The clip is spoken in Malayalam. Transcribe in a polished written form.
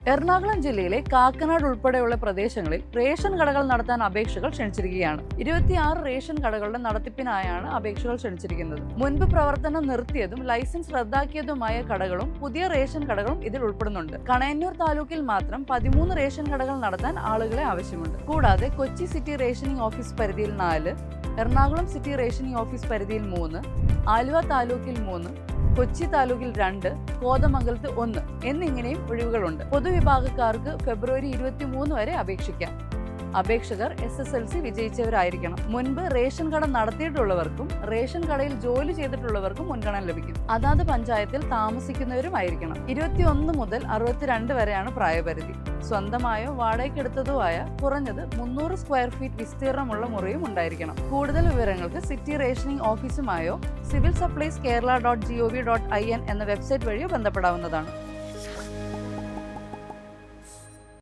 എറണാകുളം ജില്ലയിലെ കാക്കനാട് ഉൾപ്പെടെയുള്ള പ്രദേശങ്ങളിൽ റേഷൻ കടകൾ നടത്താൻ അപേക്ഷകൾ ക്ഷണിച്ചിരിക്കുകയാണ്. 26 റേഷൻ കടകളുടെ നടത്തിപ്പിനായാണ് അപേക്ഷകൾ ക്ഷണിച്ചിരിക്കുന്നത്. മുൻപ് പ്രവർത്തനം നിർത്തിയതും ലൈസൻസ് റദ്ദാക്കിയതുമായ കടകളും പുതിയ റേഷൻ കടകളും ഇതിൽ ഉൾപ്പെടുന്നുണ്ട്. കണയന്നൂർ താലൂക്കിൽ മാത്രം 13 റേഷൻ കടകൾ നടത്താൻ ആളുകളെ ആവശ്യമുണ്ട്. കൂടാതെ കൊച്ചി സിറ്റി റേഷനിംഗ് ഓഫീസ് പരിധിയിൽ 4, എറണാകുളം സിറ്റി റേഷനിംഗ് ഓഫീസ് പരിധിയിൽ 3, ആലുവ താലൂക്കിൽ 3, കൊച്ചി താലൂക്കിൽ 2, കോതമംഗലത്ത് 1 എന്നിങ്ങനെയും ഒഴിവുകളുണ്ട്. പൊതുവിഭാഗക്കാർക്ക് ഫെബ്രുവരി 23 വരെ അപേക്ഷിക്കാം. അപേക്ഷകർ SSLC വിജയിച്ചവരായിരിക്കണം. മുൻപ് റേഷൻ കട നടത്തിയിട്ടുള്ളവർക്കും റേഷൻ കടയിൽ ജോലി ചെയ്തിട്ടുള്ളവർക്കും മുൻഗണന ലഭിക്കും. അതാത് പഞ്ചായത്തിൽ താമസിക്കുന്നവരുമായിരിക്കണം. 21 മുതൽ 62 വരെയാണ് പ്രായപരിധി. സ്വന്തമായോ വാടകയ്ക്കെടുത്തതോ ആയ കുറഞ്ഞത് 300 സ്ക്വയർ ഫീറ്റ് വിസ്തീർണമുള്ള മുറിയും ഉണ്ടായിരിക്കണം. കൂടുതൽ വിവരങ്ങൾക്ക് സിറ്റി റേഷനിംഗ് ഓഫീസുമായോ civilsupplies kerala.gov.in എന്ന വെബ്സൈറ്റ് വഴിയോ ബന്ധപ്പെടാവുന്നതാണ്.